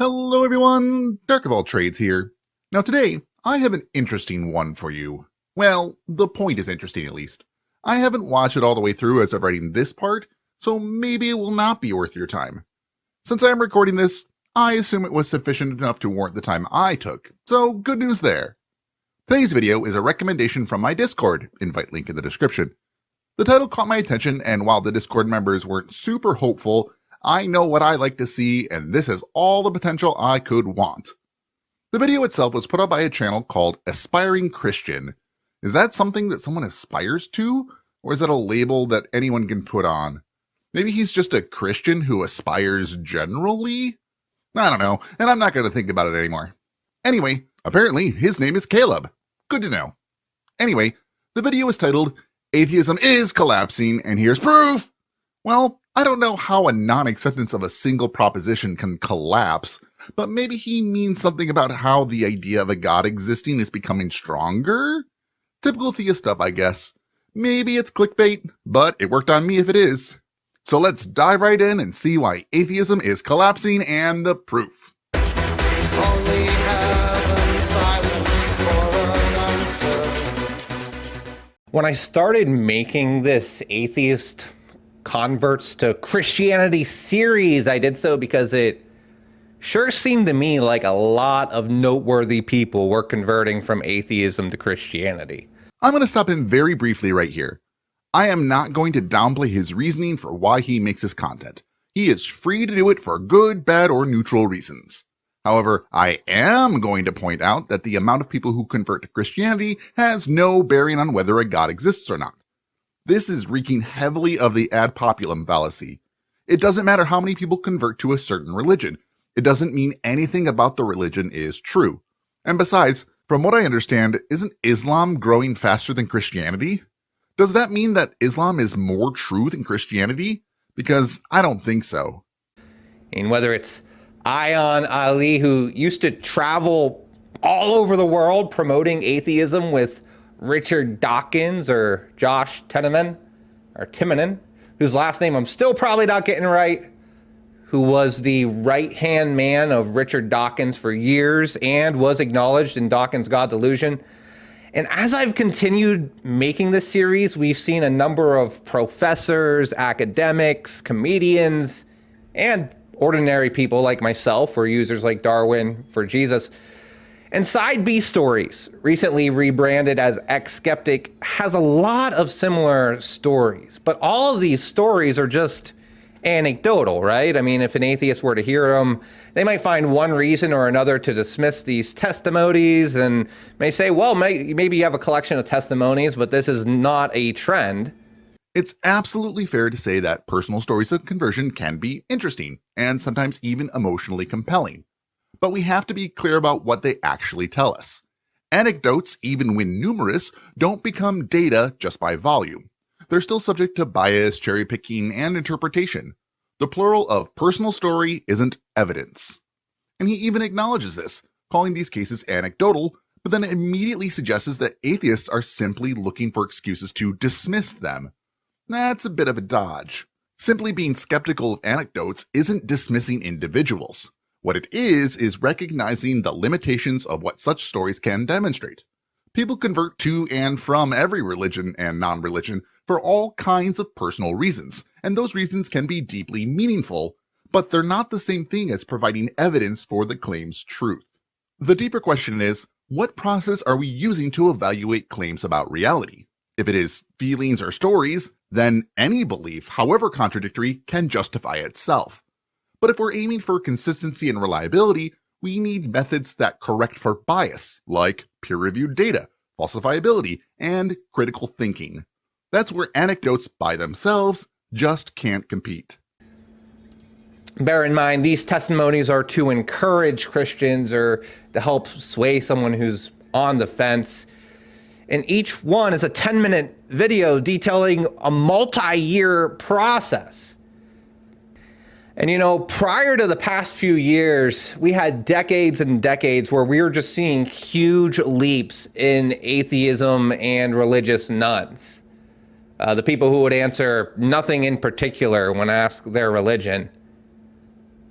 Hello everyone, Dark of All Trades here. Now today, I have an interesting one for you. Well, the point is interesting at least. I haven't watched it all the way through as of writing this part, so maybe it will not be worth your time. Since I am recording this, I assume it was sufficient enough to warrant the time I took, so good news there. Today's video is a recommendation from my Discord, invite link in the description. The title caught my attention, and while the Discord members weren't super hopeful, I know what I like to see, and this has all the potential I could want. The video itself was put up by a channel called Aspiring Christian. Is that something that someone aspires to? Or is that a label that anyone can put on? Maybe he's just a Christian who aspires generally? I don't know, and I'm not going to think about it anymore. Anyway, apparently his name is Caleb. Good to know. Anyway, the video is titled, Atheism is Collapsing, and here's proof! Well, I don't know how a non-acceptance of a single proposition can collapse, but maybe he means something about how the idea of a God existing is becoming stronger? Typical theist stuff, I guess. Maybe it's clickbait, but it worked on me if it is. So let's dive right in and see why atheism is collapsing and the proof. Only heaven silence for an answer. When I started making this atheist converts to Christianity series, I did so because it sure seemed to me like a lot of noteworthy people were converting from atheism to Christianity. I'm going to stop him very briefly right here. I am not going to downplay his reasoning for why he makes his content. He is free to do it for good, bad, or neutral reasons. However, I am going to point out that the amount of people who convert to Christianity has no bearing on whether a God exists or not. This is reeking heavily of the adopulum fallacy. It doesn't matter how many people convert to a certain religion. It doesn't mean anything about the religion is true. And besides, from what I understand, isn't Islam growing faster than Christianity? Does that mean that Islam is more true than Christianity? Because I don't think so. And whether it's Ayaan Ali, who used to travel all over the world promoting atheism with Richard Dawkins, or Josh Timonen, whose last name I'm still probably not getting right, who was the right-hand man of Richard Dawkins for years and was acknowledged in Dawkins' God Delusion. And as I've continued making this series, we've seen a number of professors, academics, comedians, and ordinary people like myself, or users like Darwin for Jesus, and Side B Stories, recently rebranded as X-Skeptic, has a lot of similar stories. But all of these stories are just anecdotal, right? I mean, if an atheist were to hear them, they might find one reason or another to dismiss these testimonies and may say, well, maybe you have a collection of testimonies, but this is not a trend. It's absolutely fair to say that personal stories of conversion can be interesting and sometimes even emotionally compelling. But we have to be clear about what they actually tell us. Anecdotes, even when numerous, don't become data just by volume. They're still subject to bias, cherry picking, and interpretation. The plural of personal story isn't evidence. And he even acknowledges this, calling these cases anecdotal, but then immediately suggests that atheists are simply looking for excuses to dismiss them. That's a bit of a dodge. Simply being skeptical of anecdotes isn't dismissing individuals. What it is recognizing the limitations of what such stories can demonstrate. People convert to and from every religion and non-religion for all kinds of personal reasons, and those reasons can be deeply meaningful, but they're not the same thing as providing evidence for the claim's truth. The deeper question is, what process are we using to evaluate claims about reality? If it is feelings or stories, then any belief, however contradictory, can justify itself. But if we're aiming for consistency and reliability, we need methods that correct for bias, like peer-reviewed data, falsifiability, and critical thinking. That's where anecdotes by themselves just can't compete. Bear in mind, these testimonies are to encourage Christians or to help sway someone who's on the fence. And each one is a 10-minute video detailing a multi-year process. And you know, prior to the past few years, we had decades and decades where we were just seeing huge leaps in atheism and religious nuns. The people who would answer nothing in particular when asked their religion.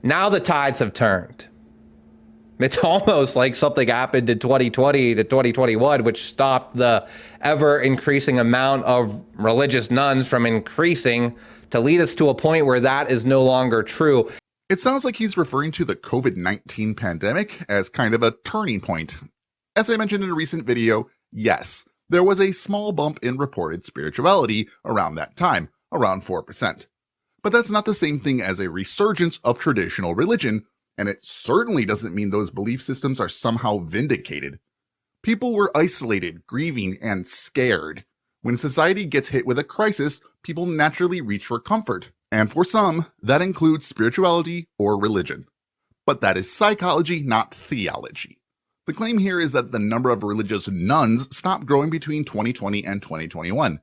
Now the tides have turned. It's almost like something happened in 2020 to 2021, which stopped the ever increasing amount of religious nuns from increasing to lead us to a point where that is no longer true. It sounds like he's referring to the COVID-19 pandemic as kind of a turning point. As I mentioned in a recent video, yes, there was a small bump in reported spirituality around that time, around 4%. But that's not the same thing as a resurgence of traditional religion, and it certainly doesn't mean those belief systems are somehow vindicated. People were isolated, grieving, and scared. When society gets hit with a crisis, people naturally reach for comfort, and for some, that includes spirituality or religion. But that is psychology, not theology. The claim here is that the number of religious nuns stopped growing between 2020 and 2021.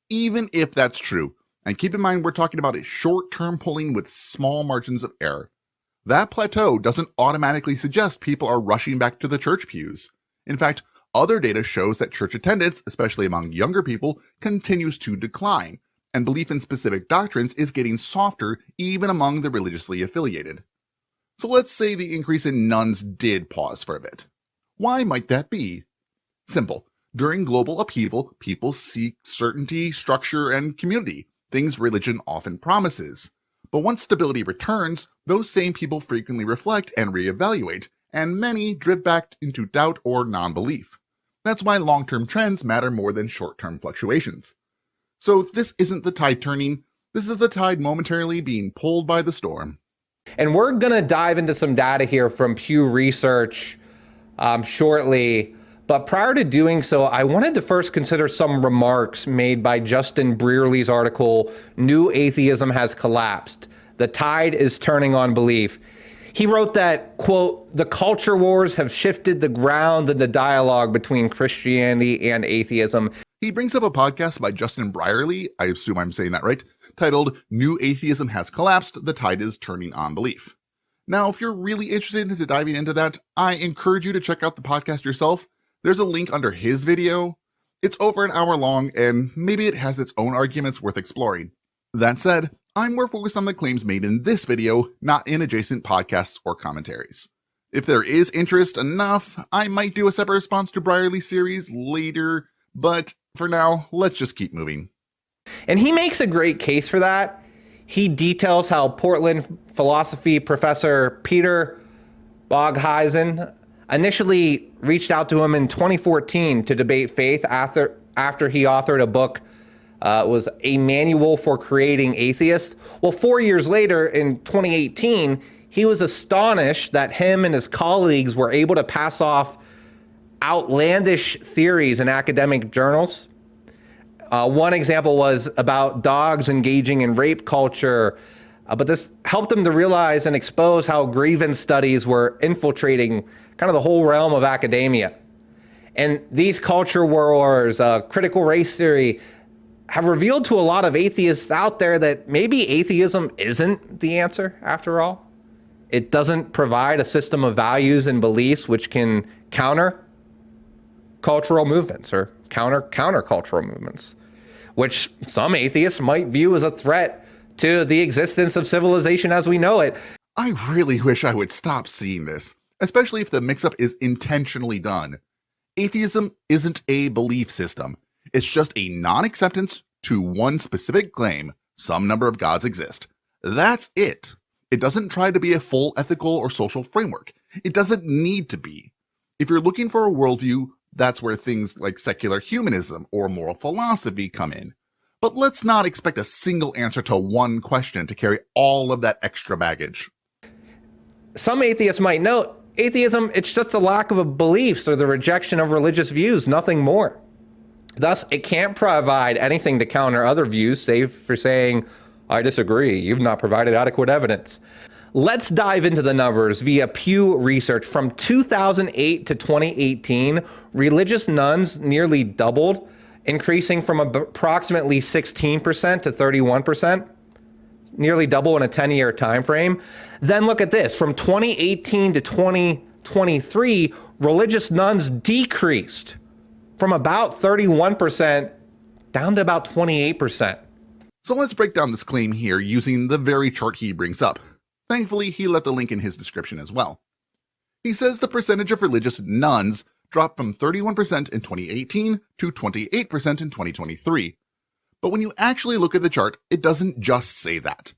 Even if that's true, and keep in mind we're talking about a short-term polling with small margins of error, that plateau doesn't automatically suggest people are rushing back to the church pews. In fact, other data shows that church attendance, especially among younger people, continues to decline, and belief in specific doctrines is getting softer even among the religiously affiliated. So let's say the increase in nuns did pause for a bit. Why might that be? Simple. During global upheaval, people seek certainty, structure, and community, things religion often promises. But once stability returns, those same people frequently reflect and reevaluate, and many drift back into doubt or non-belief. That's why long-term trends matter more than short-term fluctuations. So this isn't the tide turning, this is the tide momentarily being pulled by the storm. And we're going to dive into some data here from Pew Research shortly. But prior to doing so, I wanted to first consider some remarks made by Justin Brearley's article, New Atheism Has Collapsed. The Tide is Turning on Belief. He wrote that, quote, the culture wars have shifted the ground in the dialogue between Christianity and atheism. He brings up a podcast by Justin Brearley, I assume I'm saying that right, titled New Atheism Has Collapsed, The Tide is Turning on Belief. Now, if you're really interested into diving into that, I encourage you to check out the podcast yourself. There's a link under his video. It's over an hour long, and maybe it has its own arguments worth exploring. That said, I'm more focused on the claims made in this video, not in adjacent podcasts or commentaries. If there is interest enough, I might do a separate response to Brearley's series later, but for now, let's just keep moving. And he makes a great case for that. He details how Portland philosophy professor Peter Bogheisen initially reached out to him in 2014 to debate faith after he authored a book. It was A Manual for Creating Atheists. Well, 4 years later, in 2018, he was astonished that him and his colleagues were able to pass off outlandish theories in academic journals. One example was about dogs engaging in rape culture, but this helped him to realize and expose how grievance studies were infiltrating kind of the whole realm of academia. And these culture wars, critical race theory, have revealed to a lot of atheists out there that maybe atheism isn't the answer after all. It doesn't provide a system of values and beliefs which can counter cultural movements or countercultural movements, which some atheists might view as a threat to the existence of civilization as we know it. I really wish I would stop seeing this, especially if the mix-up is intentionally done. Atheism isn't a belief system. It's just a non-acceptance to one specific claim: some number of gods exist. That's it. It doesn't try to be a full ethical or social framework. It doesn't need to be. If you're looking for a worldview, that's where things like secular humanism or moral philosophy come in. But let's not expect a single answer to one question to carry all of that extra baggage. Some atheists might note, atheism, it's just a lack of beliefs or the rejection of religious views, nothing more. Thus, it can't provide anything to counter other views, save for saying, I disagree, you've not provided adequate evidence. Let's dive into the numbers via Pew Research. From 2008 to 2018, religious nuns nearly doubled, increasing from approximately 16% to 31%, nearly double in a 10-year time frame. Then look at this, from 2018 to 2023, religious nuns decreased from about 31% down to about 28%. So let's break down this claim here using the very chart he brings up. Thankfully, he left a link in his description as well. He says the percentage of religious nuns dropped from 31% in 2018 to 28% in 2023. But when you actually look at the chart, it doesn't just say that.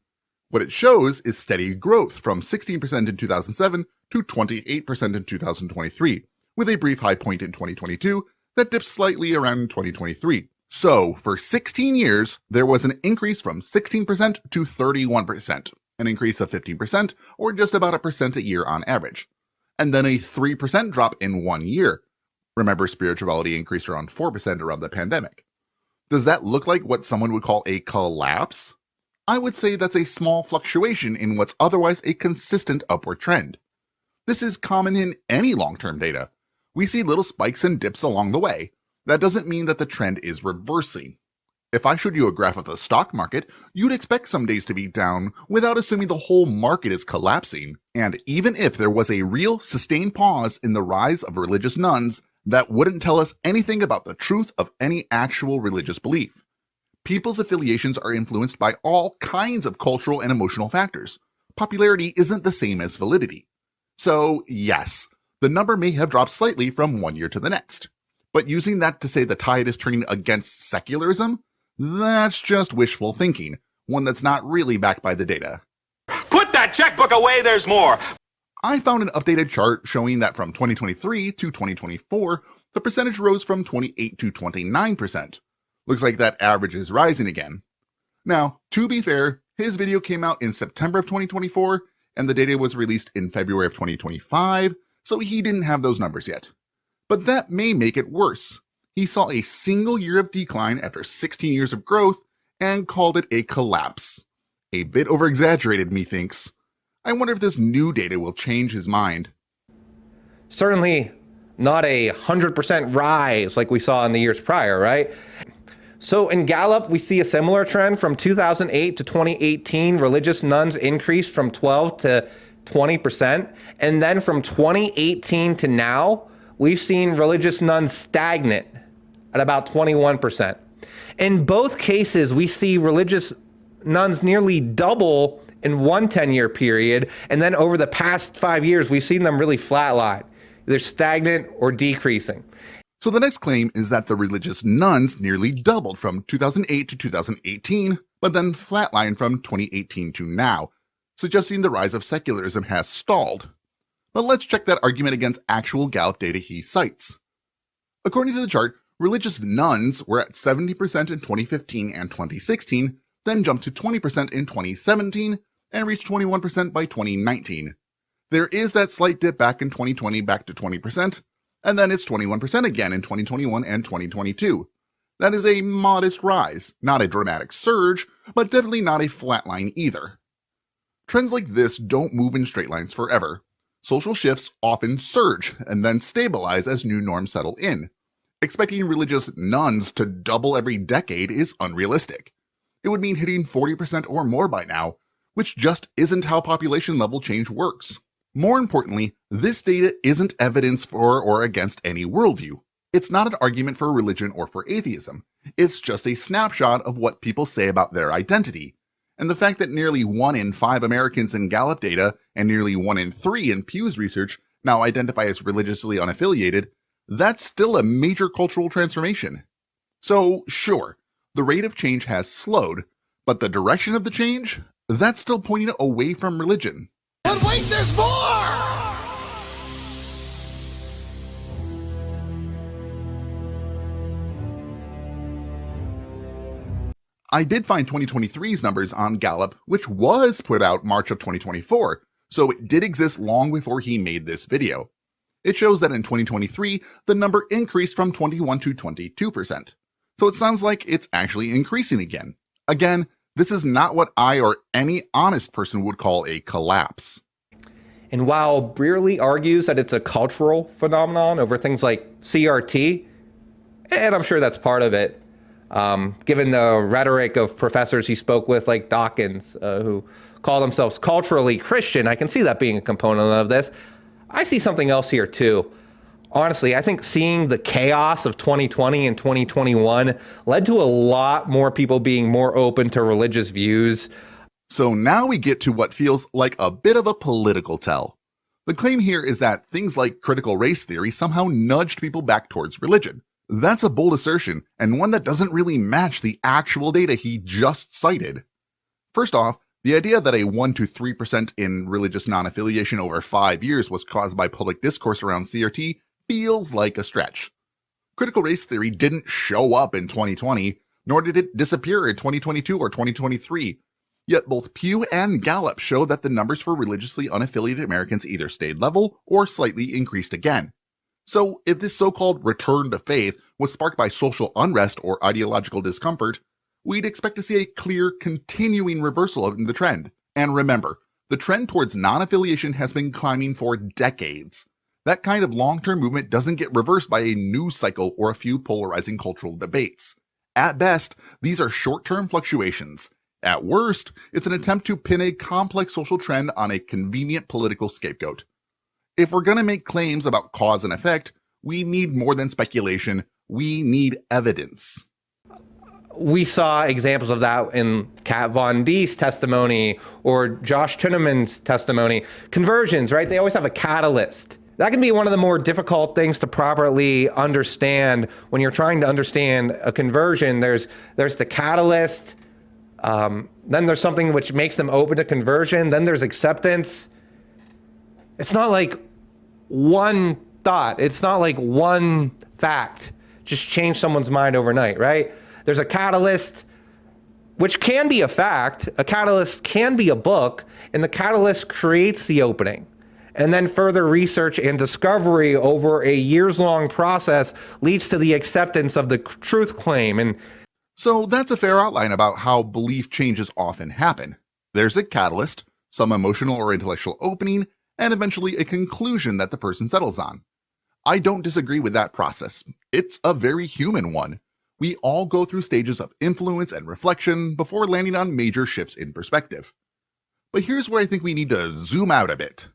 What it shows is steady growth from 16% in 2007 to 28% in 2023, with a brief high point in 2022 that dips slightly around 2023. So, for 16 years, there was an increase from 16% to 31%, an increase of 15%, or just about a percent a year on average. And then a 3% drop in 1 year. Remember, spirituality increased around 4% around the pandemic. Does that look like what someone would call a collapse? I would say that's a small fluctuation in what's otherwise a consistent upward trend. This is common in any long-term data. We see little spikes and dips along the way. That doesn't mean that the trend is reversing. If I showed you a graph of the stock market, you'd expect some days to be down without assuming the whole market is collapsing. And even if there was a real sustained pause in the rise of religious nuns, that wouldn't tell us anything about the truth of any actual religious belief. People's affiliations are influenced by all kinds of cultural and emotional factors. Popularity isn't the same as validity. So, yes, the number may have dropped slightly from 1 year to the next. But using that to say the tide is turning against secularism, that's just wishful thinking, one that's not really backed by the data. Put that checkbook away, there's more. I found an updated chart showing that from 2023 to 2024, the percentage rose from 28 to 29%. Looks like that average is rising again. Now, to be fair, his video came out in September of 2024, and the data was released in February of 2025, so he didn't have those numbers yet. But that may make it worse. He saw a single year of decline after 16 years of growth and called it a collapse. A bit over-exaggerated, methinks. I wonder if this new data will change his mind. Certainly not a 100% rise like we saw in the years prior, right? So in Gallup, we see a similar trend from 2008 to 2018. Religious nuns increased from 12 to 20%. And then from 2018 to now, we've seen religious nuns stagnant at about 21%. In both cases, we see religious nuns nearly double in one 10-year period. And then over the past 5 years, we've seen them really flatline, either stagnant or decreasing. So the next claim is that the religious nuns nearly doubled from 2008 to 2018, but then flatlined from 2018 to now, suggesting the rise of secularism has stalled. But let's check that argument against actual Gallup data he cites. According to the chart, religious nuns were at 70% in 2015 and 2016, then jumped to 20% in 2017, and reached 21% by 2019. There is that slight dip back in 2020 back to 20%, and then it's 21% again in 2021 and 2022. That is a modest rise, not a dramatic surge, but definitely not a flat line either. Trends like this don't move in straight lines forever. Social shifts often surge and then stabilize as new norms settle in. Expecting religious nuns to double every decade is unrealistic. It would mean hitting 40% or more by now, which just isn't how population level change works. More importantly, this data isn't evidence for or against any worldview. It's not an argument for religion or for atheism. It's just a snapshot of what people say about their identity. And the fact that nearly 1 in 5 Americans in Gallup data and nearly 1 in 3 in Pew's research now identify as religiously unaffiliated, that's still a major cultural transformation. So, sure, the rate of change has slowed, but the direction of the change, that's still pointing away from religion. But wait, there's more! I did find 2023's numbers on Gallup, which was put out March of 2024, so it did exist long before he made this video. It shows that in 2023, the number increased from 21 to 22%. So it sounds like it's actually increasing again. Again, this is not what I or any honest person would call a collapse. And while Brearley argues that it's a cultural phenomenon over things like CRT, and I'm sure that's part of it, given the rhetoric of professors he spoke with, like Dawkins, who call themselves culturally Christian, I can see that being a component of this. I see something else here too. Honestly, I think seeing the chaos of 2020 and 2021 led to a lot more people being more open to religious views. So now we get to what feels like a bit of a political tell. The claim here is that things like critical race theory somehow nudged people back towards religion. That's a bold assertion, and one that doesn't really match the actual data he just cited. First off, the idea that a 1 to 3% in religious non-affiliation over 5 years was caused by public discourse around CRT feels like a stretch. Critical race theory didn't show up in 2020, nor did it disappear in 2022 or 2023. Yet both Pew and Gallup show that the numbers for religiously unaffiliated Americans either stayed level or slightly increased again. So if this so-called return to faith was sparked by social unrest or ideological discomfort, we'd expect to see a clear, continuing reversal of the trend. And remember, the trend towards non-affiliation has been climbing for decades. That kind of long-term movement doesn't get reversed by a news cycle or a few polarizing cultural debates. At best, these are short-term fluctuations. At worst, it's an attempt to pin a complex social trend on a convenient political scapegoat. If we're going to make claims about cause and effect, we need more than speculation. We need evidence. We saw examples of that in Kat Von D's testimony or Josh Tinneman's testimony. Conversions, right? They always have a catalyst. That can be one of the more difficult things to properly understand when you're trying to understand a conversion. There's the catalyst. Then there's something which makes them open to conversion. Then there's acceptance. It's not like one thought. It's not like one fact just change someone's mind overnight, right? There's a catalyst, which can be a fact. A catalyst can be a book, and the catalyst creates the opening. And then further research and discovery over a years-long process leads to the acceptance of the truth claim. And so that's a fair outline about how belief changes often happen. There's a catalyst, some emotional or intellectual opening, and eventually a conclusion that the person settles on. I don't disagree with that process. It's a very human one. We all go through stages of influence and reflection before landing on major shifts in perspective. But here's where I think we need to zoom out a bit.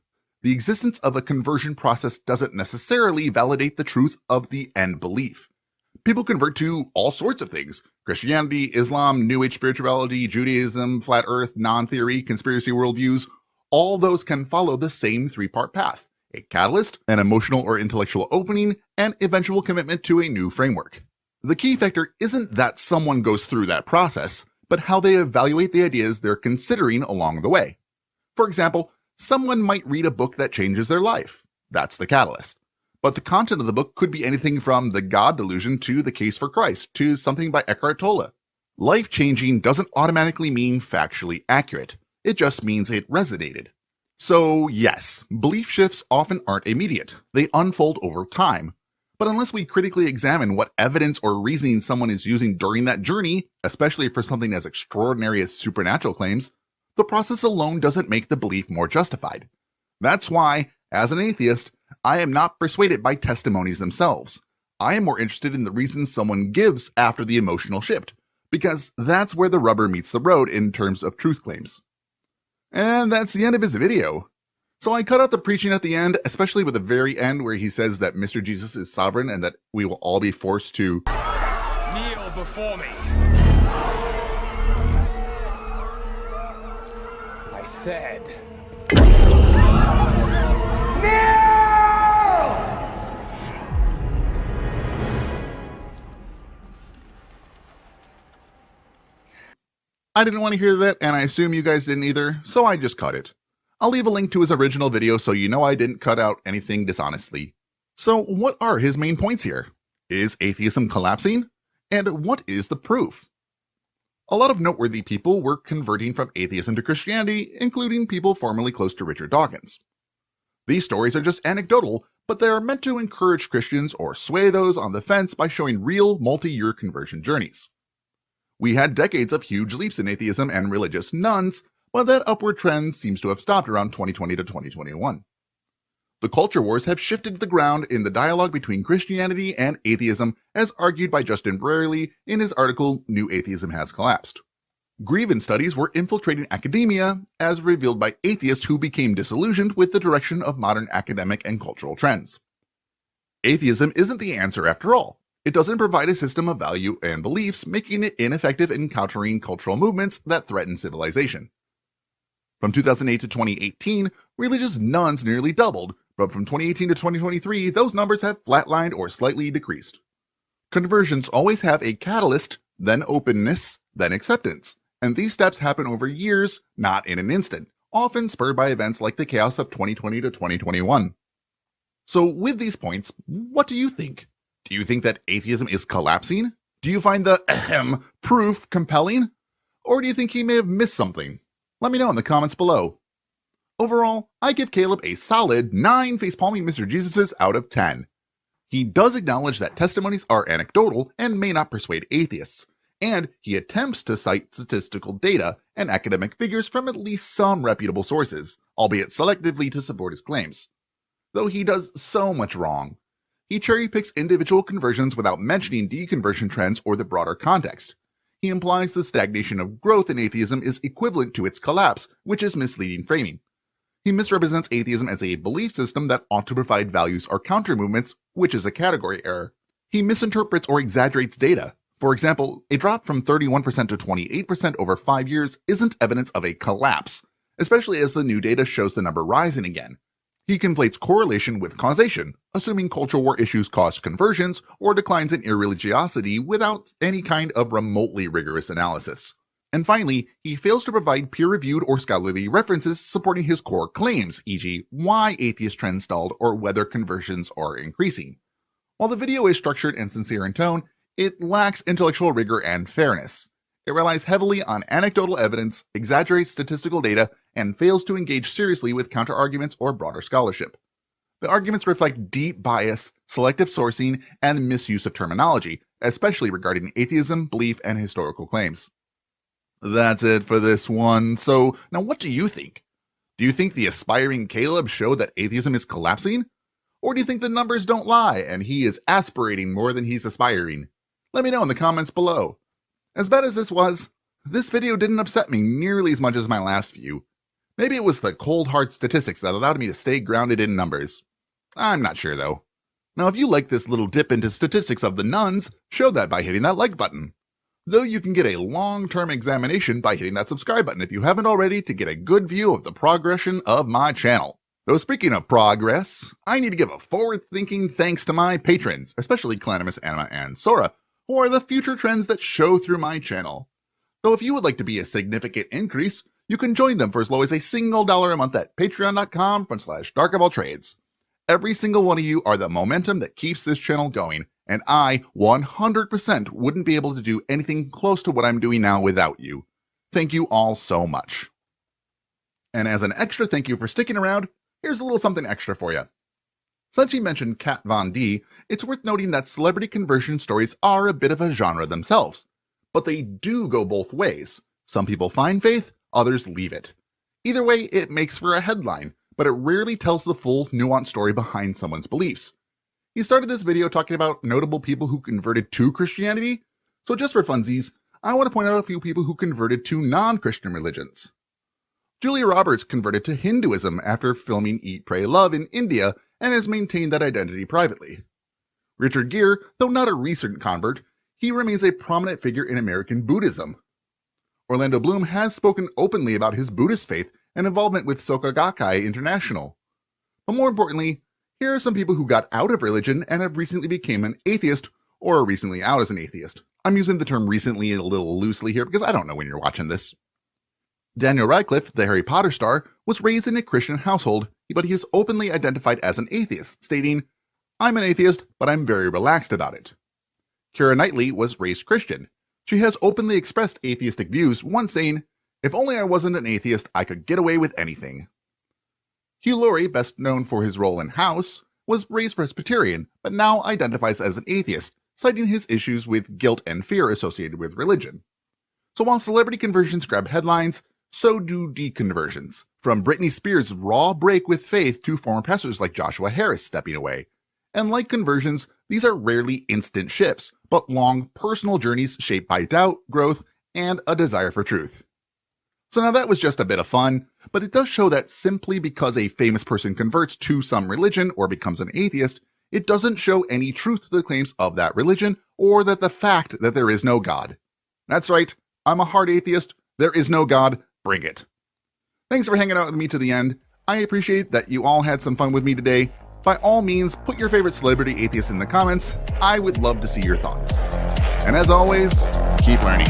The existence of a conversion process doesn't necessarily validate the truth of the end belief. People convert to all sorts of things: Christianity, Islam, New Age spirituality, Judaism, flat earth, non-theory, conspiracy worldviews. All those can follow the same three-part path: a catalyst, an emotional or intellectual opening, and eventual commitment to a new framework. The key factor isn't that someone goes through that process, but how they evaluate the ideas they're considering along the way. For example, someone might read a book that changes their life. That's the catalyst. But the content of the book could be anything from the God delusion to the case for Christ to something by Eckhart Tolle. Life-changing doesn't automatically mean factually accurate. It just means it resonated. So yes, belief shifts often aren't immediate. They unfold over time. But unless we critically examine what evidence or reasoning someone is using during that journey, especially for something as extraordinary as supernatural claims, the process alone doesn't make the belief more justified. That's why, as an atheist, I am not persuaded by testimonies themselves. I am more interested in the reasons someone gives after the emotional shift, because that's where the rubber meets the road in terms of truth claims. And that's the end of his video. So I cut out the preaching at the end, especially with the very end where he says that Mr. Jesus is sovereign and that we will all be forced to kneel before me. I said, I didn't want to hear that, and I assume you guys didn't either, so I just cut it. I'll leave a link to his original video so you know I didn't cut out anything dishonestly. So what are his main points here? Is atheism collapsing? And what is the proof? A lot of noteworthy people were converting from atheism to Christianity, including people formerly close to Richard Dawkins. These stories are just anecdotal, but they are meant to encourage Christians or sway those on the fence by showing real multi-year conversion journeys. We had decades of huge leaps in atheism and religious nuns, but that upward trend seems to have stopped around 2020 to 2021. The culture wars have shifted the ground in the dialogue between Christianity and atheism, as argued by Justin Brierley in his article, New Atheism Has Collapsed. Grievance studies were infiltrating academia, as revealed by atheists who became disillusioned with the direction of modern academic and cultural trends. Atheism isn't the answer after all. It doesn't provide a system of value and beliefs, making it ineffective in countering cultural movements that threaten civilization. From 2008 to 2018, Religious nuns nearly doubled, but from 2018 to 2023, those numbers have flatlined or slightly decreased. Conversions always have a catalyst, then openness, then acceptance, and these steps happen over years, not in an instant, often spurred by events like the chaos of 2020 to 2021. So with these points, what do you think? Do you think that atheism is collapsing? Do you find the proof compelling? Or do you think he may have missed something? Let me know in the comments below. Overall, I give Caleb a solid 9 facepalming Mr. Jesuses out of 10. He does acknowledge that testimonies are anecdotal and may not persuade atheists, and he attempts to cite statistical data and academic figures from at least some reputable sources, albeit selectively to support his claims. Though he does so much wrong. He cherry-picks individual conversions without mentioning deconversion trends or the broader context. He implies the stagnation of growth in atheism is equivalent to its collapse, which is misleading framing. He misrepresents atheism as a belief system that ought to provide values or counter-movements, which is a category error. He misinterprets or exaggerates data. For example, a drop from 31% to 28% over 5 years isn't evidence of a collapse, especially as the new data shows the number rising again. He conflates correlation with causation, assuming cultural war issues caused conversions or declines in irreligiosity without any kind of remotely rigorous analysis. And finally, he fails to provide peer-reviewed or scholarly references supporting his core claims, e.g., why atheist trends stalled or whether conversions are increasing. While the video is structured and sincere in tone, it lacks intellectual rigor and fairness. It relies heavily on anecdotal evidence, exaggerates statistical data, and fails to engage seriously with counter-arguments or broader scholarship. The arguments reflect deep bias, selective sourcing, and misuse of terminology, especially regarding atheism, belief, and historical claims. That's it for this one. So, now what do you think? Do you think the aspiring Caleb showed that atheism is collapsing? Or do you think the numbers don't lie and he is aspirating more than he's aspiring? Let me know in the comments below. As bad as this was, this video didn't upset me nearly as much as my last few. Maybe it was the cold hard statistics that allowed me to stay grounded in numbers. I'm not sure though. Now if you like this little dip into statistics of the nuns, show that by hitting that like button. Though you can get a long-term examination by hitting that subscribe button if you haven't already to get a good view of the progression of my channel. Though speaking of progress, I need to give a forward-thinking thanks to my patrons, especially Calanimus, Anima, and Sora, who are the future trends that show through my channel. Though if you would like to be a significant increase, you can join them for as low as $1 a month at patreon.com/darkofalltrades. Every single one of you are the momentum that keeps this channel going, and I 100% wouldn't be able to do anything close to what I'm doing now without you. Thank you all so much. And as an extra thank you for sticking around, here's a little something extra for you. Since you mentioned Kat Von D, it's worth noting that celebrity conversion stories are a bit of a genre themselves, but they do go both ways. Some people find faith, others leave it. Either way, it makes for a headline, but it rarely tells the full, nuanced story behind someone's beliefs. He started this video talking about notable people who converted to Christianity, so just for funsies, I want to point out a few people who converted to non-Christian religions. Julia Roberts converted to Hinduism after filming Eat, Pray, Love in India and has maintained that identity privately. Richard Gere, though not a recent convert, he remains a prominent figure in American Buddhism. Orlando Bloom has spoken openly about his Buddhist faith and involvement with Soka Gakkai International. But more importantly, here are some people who got out of religion and have recently become an atheist or are recently out as an atheist. I'm using the term recently a little loosely here because I don't know when you're watching this. Daniel Radcliffe, the Harry Potter star, was raised in a Christian household, but he is openly identified as an atheist, stating, "I'm an atheist, but I'm very relaxed about it." Keira Knightley was raised Christian. She has openly expressed atheistic views, once saying, "If only I wasn't an atheist, I could get away with anything." Hugh Laurie, best known for his role in House, was raised Presbyterian, but now identifies as an atheist, citing his issues with guilt and fear associated with religion. So while celebrity conversions grab headlines, so do deconversions. From Britney Spears' raw break with faith to former pastors like Joshua Harris stepping away. And like conversions, these are rarely instant shifts, but long personal journeys shaped by doubt, growth, and a desire for truth. So now that was just a bit of fun, but it does show that simply because a famous person converts to some religion or becomes an atheist, it doesn't show any truth to the claims of that religion or that the fact that there is no God. That's right, I'm a hard atheist, there is no God, bring it. Thanks for hanging out with me to the end. I appreciate that you all had some fun with me today. By all means, put your favorite celebrity atheist in the comments. I would love to see your thoughts. And as always, keep learning.